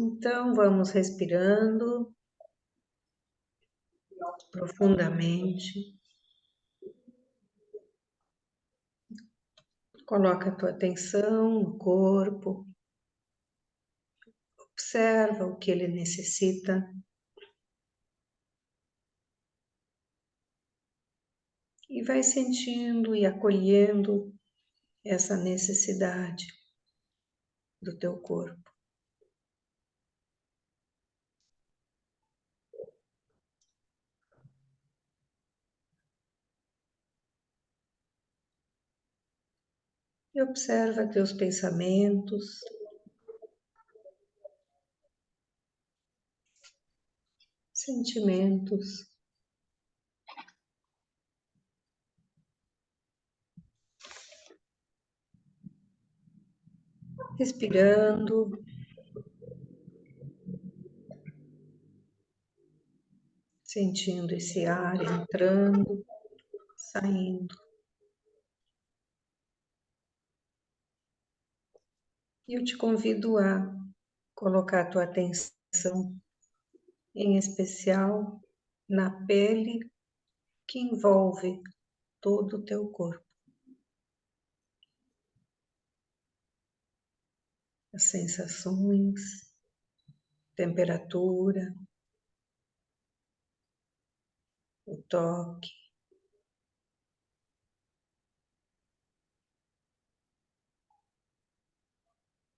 Então, vamos respirando profundamente. Coloca a tua atenção no corpo. Observa o que ele necessita. E vai sentindo e acolhendo essa necessidade do teu corpo. E observa teus pensamentos. Sentimentos. Respirando. Sentindo esse ar entrando, saindo. E eu te convido a colocar a tua atenção, em especial, na pele que envolve todo o teu corpo. As sensações, temperatura, o toque.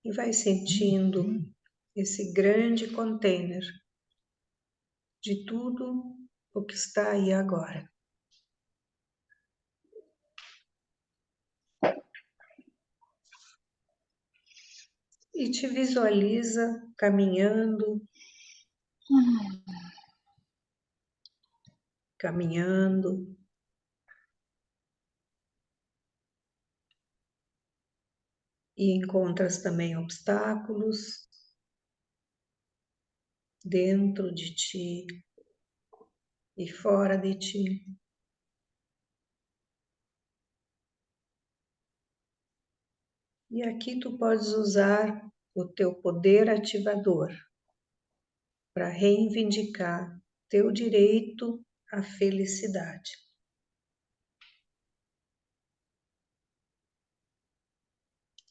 E vai sentindo esse grande container de tudo o que está aí agora. E te visualiza caminhando, caminhando. E encontras também obstáculos dentro de ti e fora de ti. E aqui tu podes usar o teu poder ativador para reivindicar teu direito à felicidade.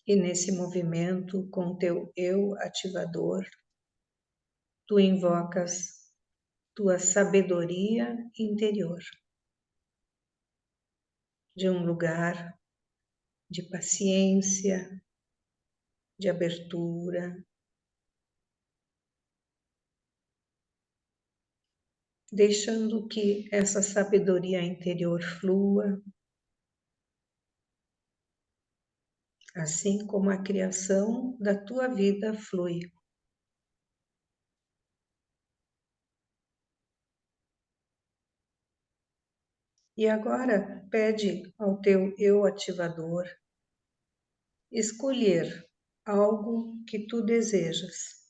E nesse movimento com teu eu ativador, tu invocas tua sabedoria interior de um lugar de paciência, de abertura, deixando que essa sabedoria interior flua, assim como a criação da tua vida flui. E agora pede ao teu eu ativador escolher algo que tu desejas.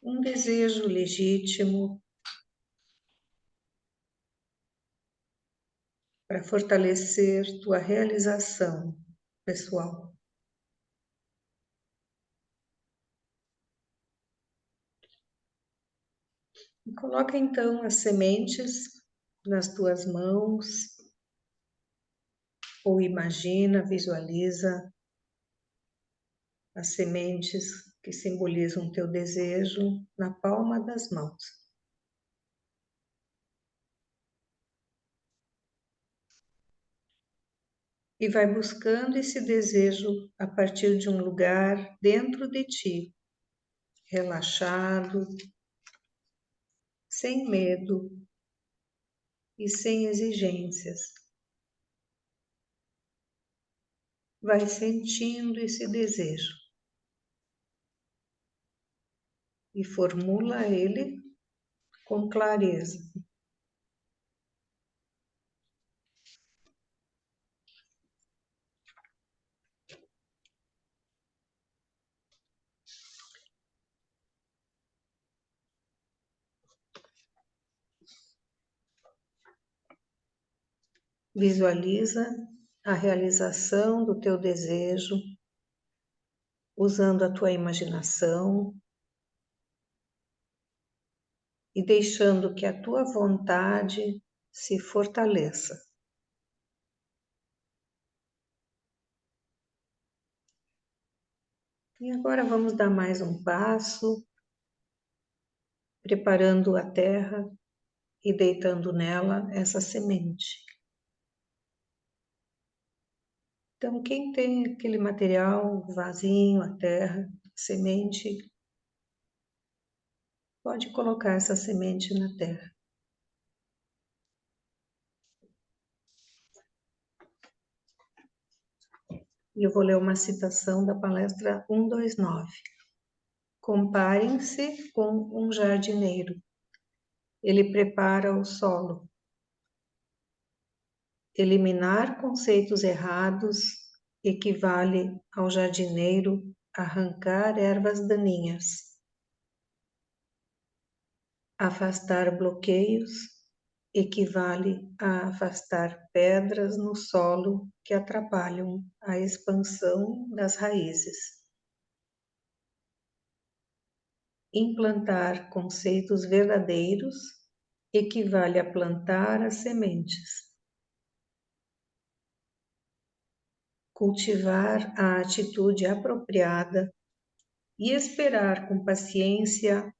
Um desejo legítimo para fortalecer tua realização pessoal. E coloca então as sementes nas tuas mãos, ou imagina, visualiza as sementes que simbolizam teu desejo na palma das mãos. E vai buscando esse desejo a partir de um lugar dentro de ti, relaxado, sem medo e sem exigências. Vai sentindo esse desejo e formula ele com clareza. Visualiza a realização do teu desejo usando a tua imaginação e deixando que a tua vontade se fortaleça. E agora vamos dar mais um passo, preparando a terra e deitando nela essa semente. Então, quem tem aquele material, o vasinho, a terra, a semente, pode colocar essa semente na terra. E eu vou ler uma citação da palestra 129. Comparem-se com um jardineiro. Ele prepara o solo. Eliminar conceitos errados equivale ao jardineiro arrancar ervas daninhas. Afastar bloqueios equivale a afastar pedras no solo que atrapalham a expansão das raízes. Implantar conceitos verdadeiros equivale a plantar as sementes. Cultivar a atitude apropriada e esperar com paciência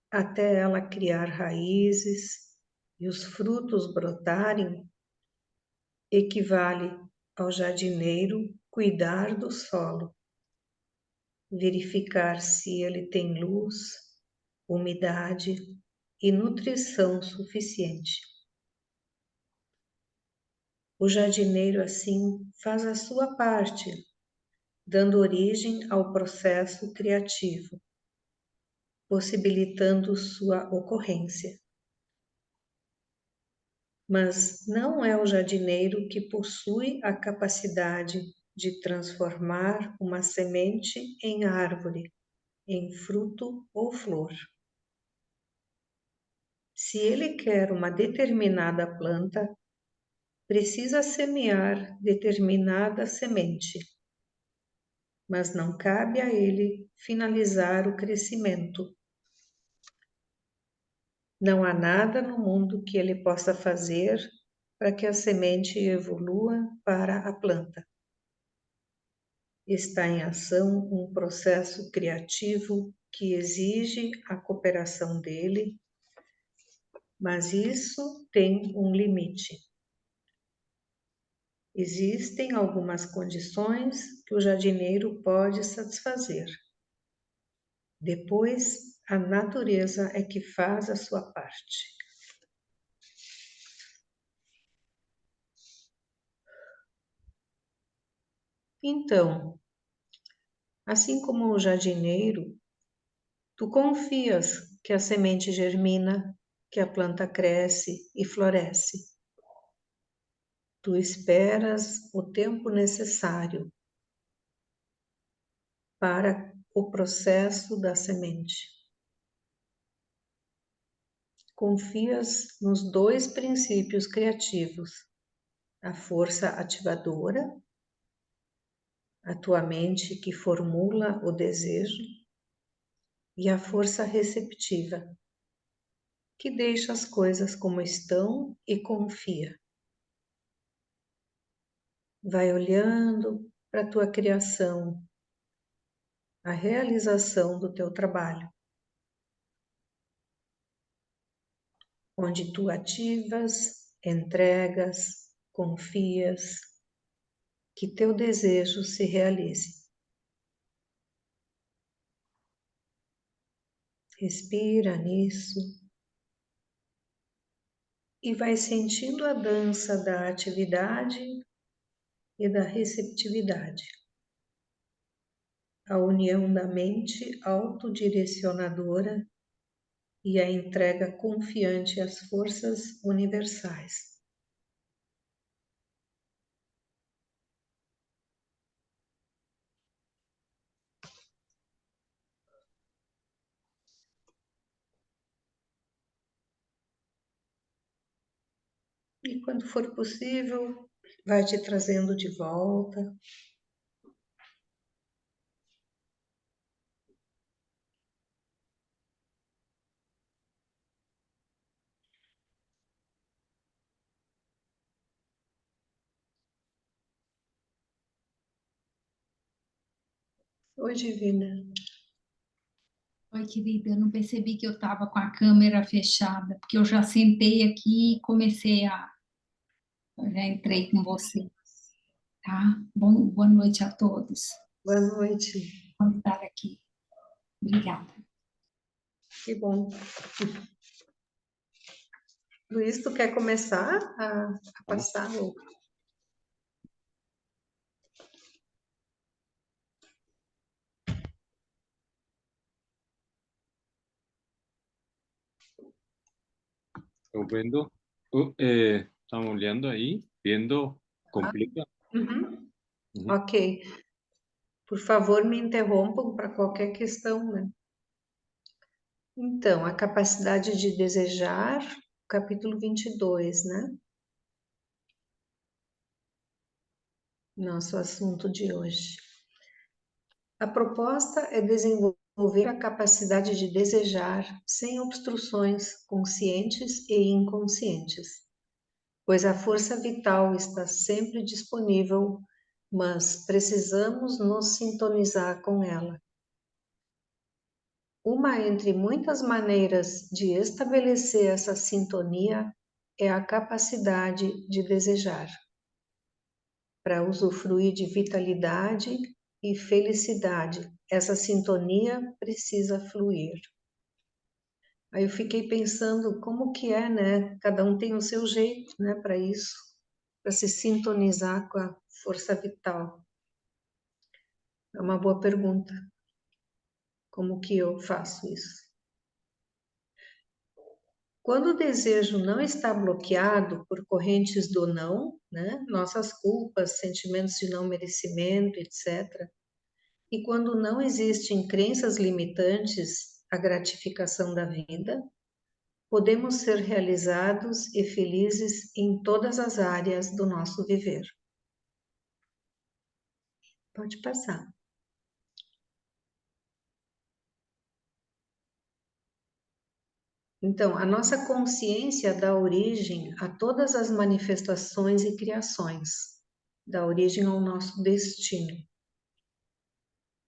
até ela criar raízes e os frutos brotarem, equivale ao jardineiro cuidar do solo, verificar se ele tem luz, umidade e nutrição suficiente. O jardineiro, assim, faz a sua parte, dando origem ao processo criativo, possibilitando sua ocorrência. Mas não é o jardineiro que possui a capacidade de transformar uma semente em árvore, em fruto ou flor. Se ele quer uma determinada planta, precisa semear determinada semente, mas não cabe a ele finalizar o crescimento. Não há nada no mundo que ele possa fazer para que a semente evolua para a planta. Está em ação um processo criativo que exige a cooperação dele, mas isso tem um limite. Existem algumas condições que o jardineiro pode satisfazer. Depois, a natureza é que faz a sua parte. Então, assim como o jardineiro, tu confias que a semente germina, que a planta cresce e floresce. Tu esperas o tempo necessário para o processo da semente. Confias nos dois princípios criativos, a força ativadora, a tua mente que formula o desejo, e a força receptiva, que deixa as coisas como estão e confia. Vai olhando para a tua criação, a realização do teu trabalho, onde tu ativas, entregas, confias, que teu desejo se realize. Respira nisso e vai sentindo a dança da atividade e da receptividade. A união da mente autodirecionadora e a entrega confiante às forças universais. E quando for possível, vai te trazendo de volta. Oi, Divina. Oi, querida, eu não percebi que eu estava com a câmera fechada, porque eu já sentei aqui e já entrei com você, tá? Boa noite a todos. Boa noite. Vamos estar aqui. Obrigada. Que bom. Luiz, tu quer começar a passar o... Yo viendo, estamos olhando aí, vendo completa. Uhum. Uhum. Ok. Por favor, me interrompam para qualquer questão, né? Então, a capacidade de desejar, capítulo 22, né? Nosso assunto de hoje. A proposta é desenvolver a capacidade de desejar sem obstruções conscientes e inconscientes, pois a força vital está sempre disponível, mas precisamos nos sintonizar com ela. Uma entre muitas maneiras de estabelecer essa sintonia é a capacidade de desejar. Para usufruir de vitalidade e felicidade, essa sintonia precisa fluir. Aí eu fiquei pensando como que é, né? Cada um tem o seu jeito, né, para isso, para se sintonizar com a força vital. É uma boa pergunta. Como que eu faço isso? Quando o desejo não está bloqueado por correntes do não, né, nossas culpas, sentimentos de não merecimento, etc., e quando não existem crenças limitantes à gratificação da vida, podemos ser realizados e felizes em todas as áreas do nosso viver. Pode passar. Então, a nossa consciência dá origem a todas as manifestações e criações, dá origem ao nosso destino.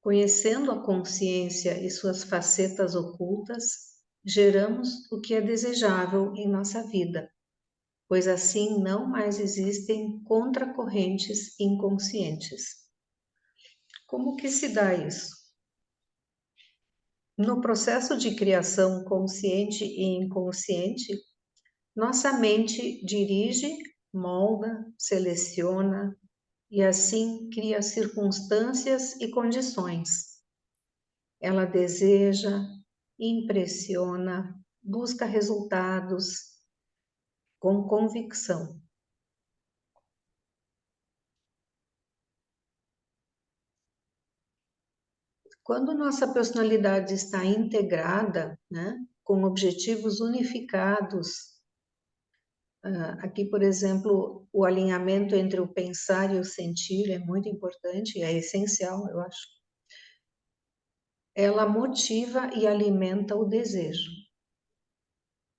Conhecendo a consciência e suas facetas ocultas, geramos o que é desejável em nossa vida, pois assim não mais existem contracorrentes inconscientes. Como que se dá isso? No processo de criação consciente e inconsciente, nossa mente dirige, molda, seleciona e assim cria circunstâncias e condições. Ela deseja, impressiona, busca resultados com convicção. Quando nossa personalidade está integrada, né, com objetivos unificados, aqui, por exemplo, o alinhamento entre o pensar e o sentir é muito importante, é essencial, eu acho. Ela motiva e alimenta o desejo.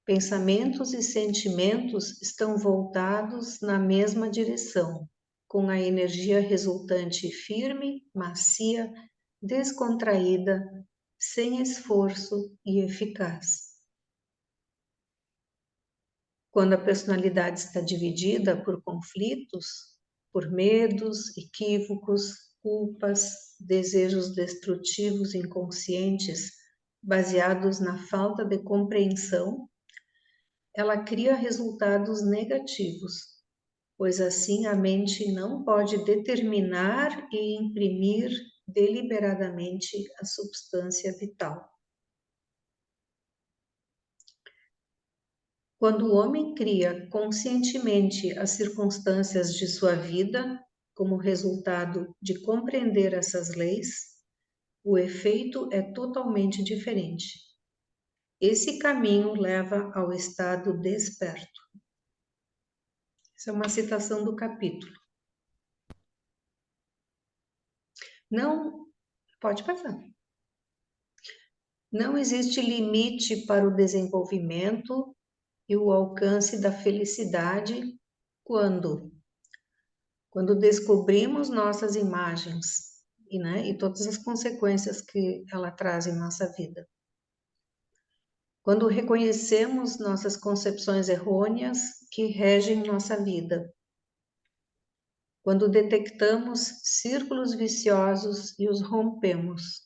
Pensamentos e sentimentos estão voltados na mesma direção, com a energia resultante firme, macia, descontraída, sem esforço e eficaz. Quando a personalidade está dividida por conflitos, por medos, equívocos, culpas, desejos destrutivos inconscientes, baseados na falta de compreensão, ela cria resultados negativos, pois assim a mente não pode determinar e imprimir deliberadamente a substância vital. Quando o homem cria conscientemente as circunstâncias de sua vida, como resultado de compreender essas leis, o efeito é totalmente diferente. Esse caminho leva ao estado desperto. Essa é uma citação do capítulo. Não, pode passar. Não existe limite para o desenvolvimento e o alcance da felicidade quando descobrimos nossas imagens, e todas as consequências que ela traz em nossa vida. Quando reconhecemos nossas concepções errôneas que regem nossa vida. Quando detectamos círculos viciosos e os rompemos.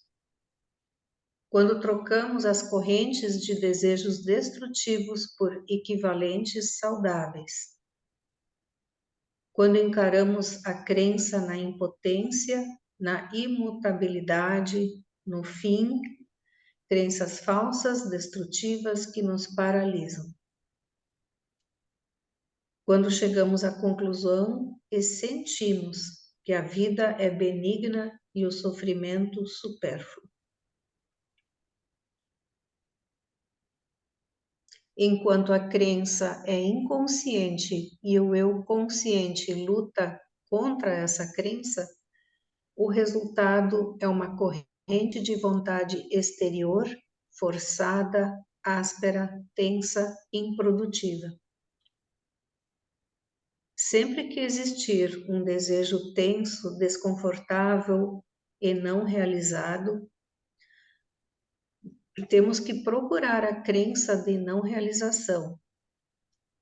Quando trocamos as correntes de desejos destrutivos por equivalentes saudáveis. Quando encaramos a crença na impotência, na imutabilidade, no fim, crenças falsas, destrutivas que nos paralisam. Quando chegamos à conclusão e sentimos que a vida é benigna e o sofrimento supérfluo. Enquanto a crença é inconsciente e o eu consciente luta contra essa crença, o resultado é uma corrente de vontade exterior, forçada, áspera, tensa, improdutiva. Sempre que existir um desejo tenso, desconfortável e não realizado, temos que procurar a crença de não realização.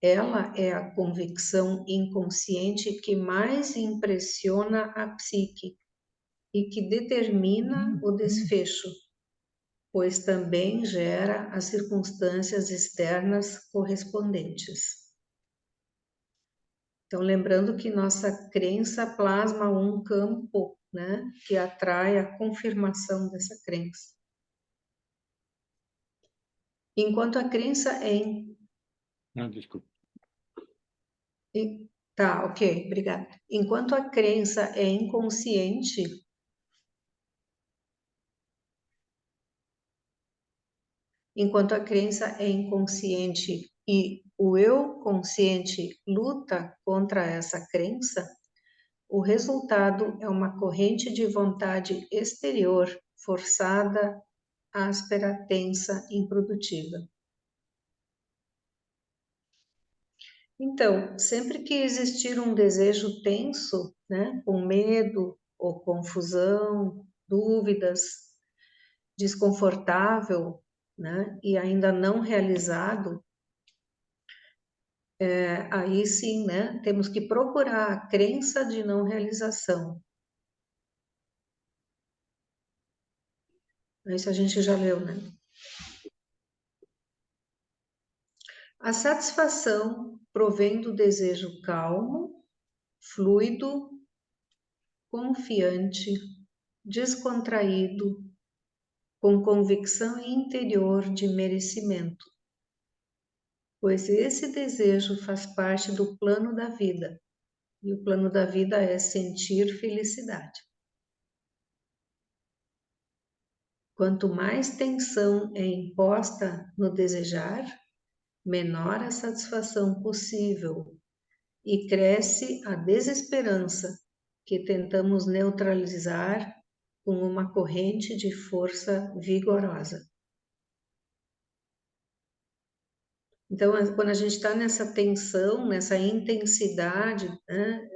Ela é a convicção inconsciente que mais impressiona a psique e que determina o desfecho, pois também gera as circunstâncias externas correspondentes. Então, lembrando que nossa crença plasma um campo, né, que atrai a confirmação dessa crença. Enquanto a crença é Não, desculpa. Tá, ok, obrigada. Enquanto a crença é inconsciente, e o eu consciente luta contra essa crença, o resultado é uma corrente de vontade exterior, forçada, áspera, tensa, improdutiva. Então, sempre que existir um desejo tenso, né, com medo ou confusão, dúvidas, desconfortável, né, e ainda não realizado, aí sim, né, temos que procurar a crença de não realização. Isso a gente já leu, né? A satisfação provém do desejo calmo, fluido, confiante, descontraído, com convicção interior de merecimento, pois esse desejo faz parte do plano da vida, e o plano da vida é sentir felicidade. Quanto mais tensão é imposta no desejar, menor a satisfação possível e cresce a desesperança que tentamos neutralizar com uma corrente de força vigorosa. Então, quando a gente está nessa tensão, nessa intensidade, né,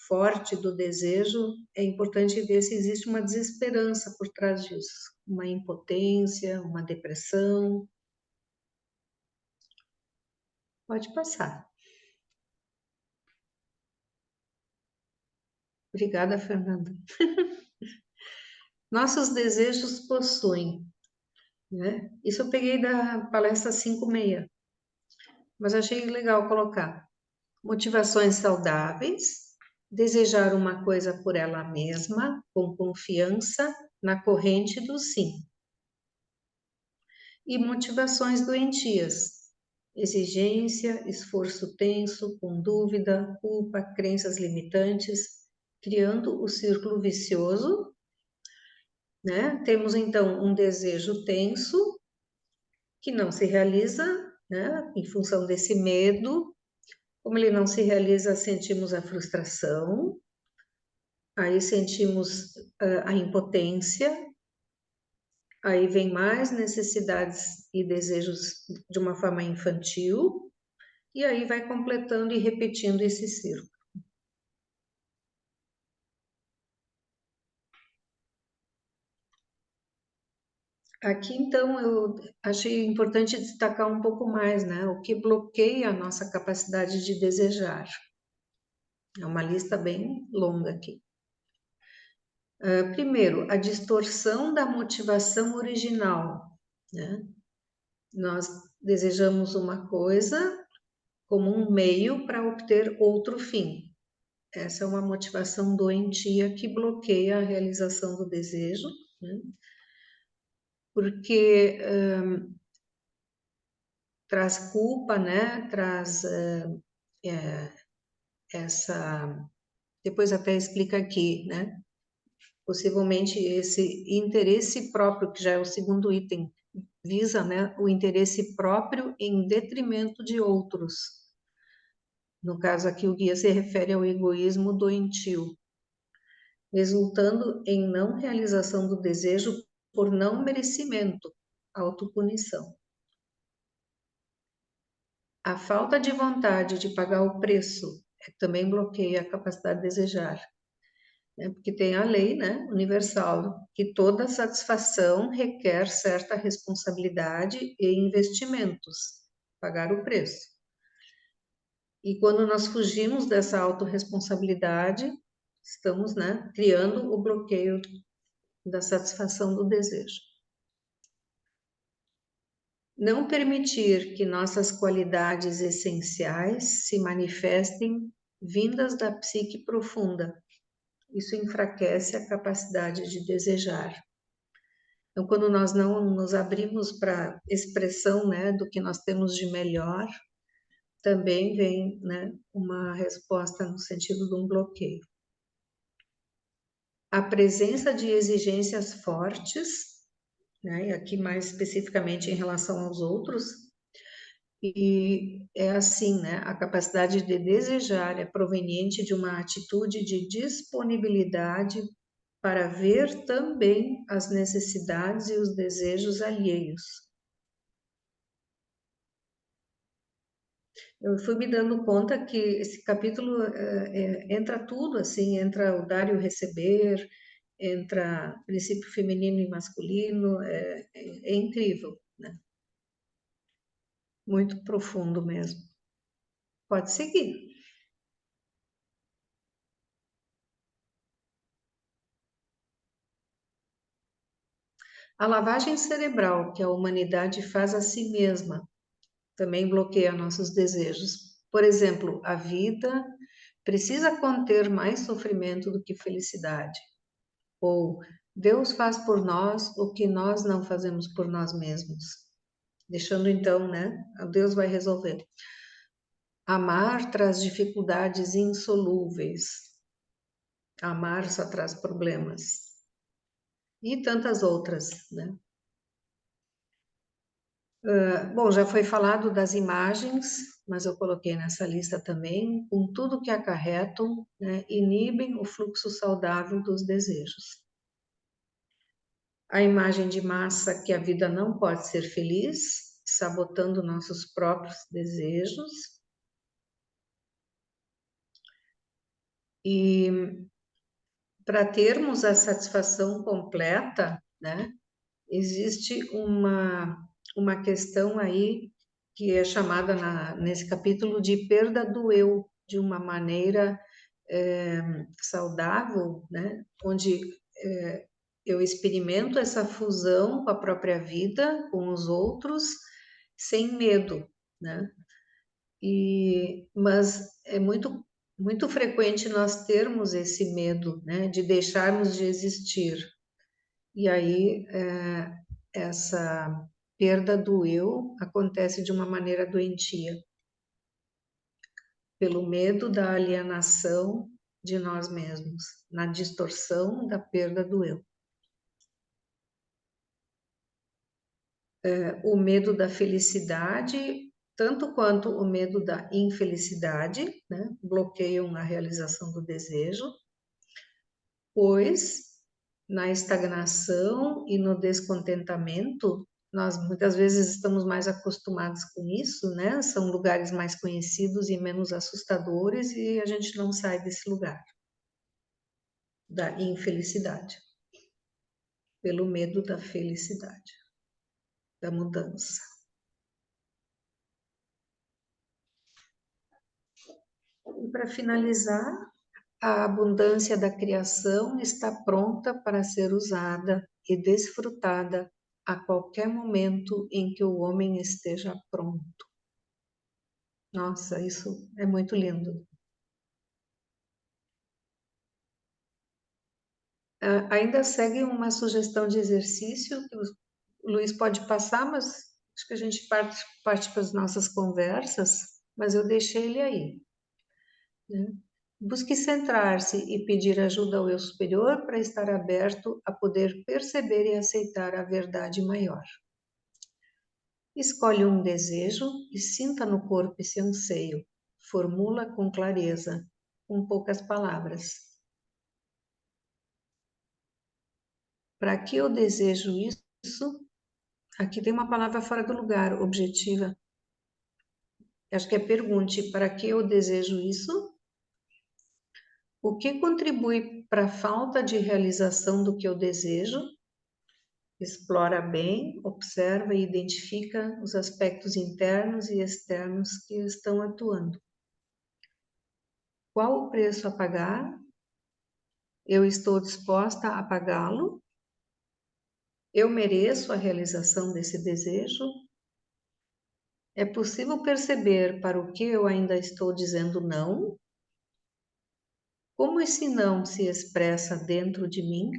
forte do desejo, é importante ver se existe uma desesperança por trás disso, uma impotência, uma depressão. Pode passar. Obrigada, Fernanda. Nossos desejos possuem, né? Isso eu peguei da palestra 5.6, mas achei legal colocar. Motivações saudáveis, desejar uma coisa por ela mesma, com confiança na corrente do sim. E motivações doentias, exigência, esforço tenso, com dúvida, culpa, crenças limitantes, criando o círculo vicioso, né? Temos então um desejo tenso que não se realiza, né? Em função desse medo. Como ele não se realiza, sentimos a frustração, aí sentimos a impotência, aí vem mais necessidades e desejos de uma forma infantil, e aí vai completando e repetindo esse círculo. Aqui, então, eu achei importante destacar um pouco mais, né? O que bloqueia a nossa capacidade de desejar. É uma lista bem longa aqui. Primeiro, a distorção da motivação original, né? Nós desejamos uma coisa como um meio para obter outro fim. Essa é uma motivação doentia que bloqueia a realização do desejo, né? Porque traz culpa, né? Traz essa... Depois até explica aqui, né? Possivelmente esse interesse próprio, que já é o segundo item, visa, né, o interesse próprio em detrimento de outros. No caso aqui, o guia se refere ao egoísmo doentio, resultando em não realização do desejo por não merecimento, autopunição. A falta de vontade de pagar o preço também bloqueia a capacidade de desejar, né? Porque tem a lei, né, universal, que toda satisfação requer certa responsabilidade e investimentos, pagar o preço. E quando nós fugimos dessa autorresponsabilidade, estamos, né, criando o bloqueio da satisfação do desejo. Não permitir que nossas qualidades essenciais se manifestem vindas da psique profunda. Isso enfraquece a capacidade de desejar. Então, quando nós não nos abrimos para a expressão, né, do que nós temos de melhor, também vem, né, uma resposta no sentido de um bloqueio. A presença de exigências fortes, né, e aqui mais especificamente em relação aos outros, e é assim, né, a capacidade de desejar é proveniente de uma atitude de disponibilidade para ver também as necessidades e os desejos alheios. Eu fui me dando conta que esse capítulo entra tudo, assim, entra o dar e o receber, entra princípio feminino e masculino, é incrível, né? Muito profundo mesmo. Pode seguir. A lavagem cerebral que a humanidade faz a si mesma também bloqueia nossos desejos. Por exemplo, a vida precisa conter mais sofrimento do que felicidade. Ou Deus faz por nós o que nós não fazemos por nós mesmos. Deixando então, né? Deus vai resolver. Amar traz dificuldades insolúveis. Amar só traz problemas. E tantas outras, né? Bom, já foi falado das imagens, mas eu coloquei nessa lista também, com tudo que acarretam, né, inibem o fluxo saudável dos desejos. A imagem de massa que a vida não pode ser feliz, sabotando nossos próprios desejos. E para termos a satisfação completa, né, existe uma questão aí que é chamada nesse capítulo de perda do eu, de uma maneira saudável, né? Onde eu experimento essa fusão com a própria vida, com os outros, sem medo, né? Mas é muito frequente nós termos esse medo, né? De deixarmos de existir. E aí essa perda do eu acontece de uma maneira doentia, pelo medo da alienação de nós mesmos, na distorção da perda do eu. O medo da felicidade, tanto quanto o medo da infelicidade, né, bloqueiam a realização do desejo, pois na estagnação e no descontentamento, nós muitas vezes estamos mais acostumados com isso, né? São lugares mais conhecidos e menos assustadores e a gente não sai desse lugar da infelicidade, pelo medo da felicidade. da mudança. E para finalizar, a abundância da criação está pronta para ser usada e desfrutada a qualquer momento em que o homem esteja pronto. Nossa, isso é muito lindo. Ainda segue uma sugestão de exercício que o Luiz pode passar, mas acho que a gente parte para as nossas conversas, mas eu deixei ele aí, né? Busque centrar-se e pedir ajuda ao eu superior para estar aberto a poder perceber e aceitar a verdade maior. Escolhe um desejo e sinta no corpo esse anseio. Formula com clareza, com poucas palavras. Para que eu desejo isso? Aqui tem uma palavra fora do lugar, objetiva. Acho que é pergunte, para que eu desejo isso? O que contribui para a falta de realização do que eu desejo? Explora bem, observa e identifica os aspectos internos e externos que estão atuando. Qual o preço a pagar? Eu estou disposta a pagá-lo? Eu mereço a realização desse desejo? É possível perceber para o que eu ainda estou dizendo não? Como esse não se expressa dentro de mim?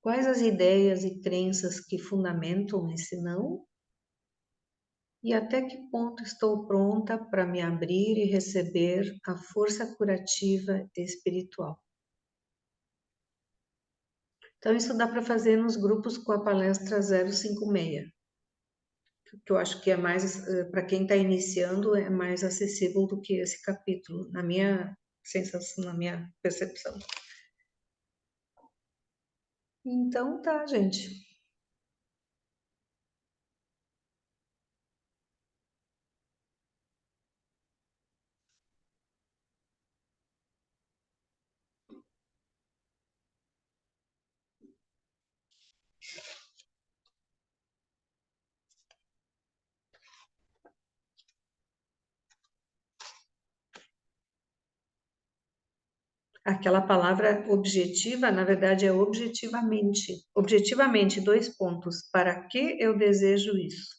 Quais as ideias e crenças que fundamentam esse não? E até que ponto estou pronta para me abrir e receber a força curativa espiritual? Então, isso dá para fazer nos grupos com a palestra 056, que eu acho que é mais, para quem está iniciando, é mais acessível do que esse capítulo, na minha sensação, na minha percepção. Então, tá, gente. Aquela palavra objetiva, na verdade, é objetivamente. Objetivamente, 2 pontos. Para que eu desejo isso?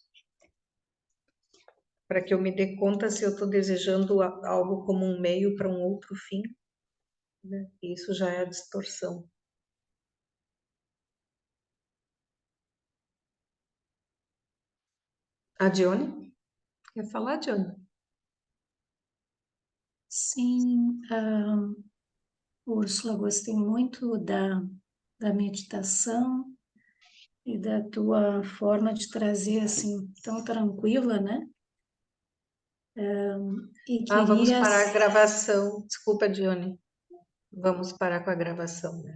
Para que eu me dê conta se eu estou desejando algo como um meio para um outro fim, né? Isso já é a distorção. A Dione? Quer falar, Dione? Sim, Úrsula, gostei muito da meditação e da tua forma de trazer assim tão tranquila, né? E Vamos queria parar a gravação. Desculpa, Dione. Vamos parar com a gravação, né?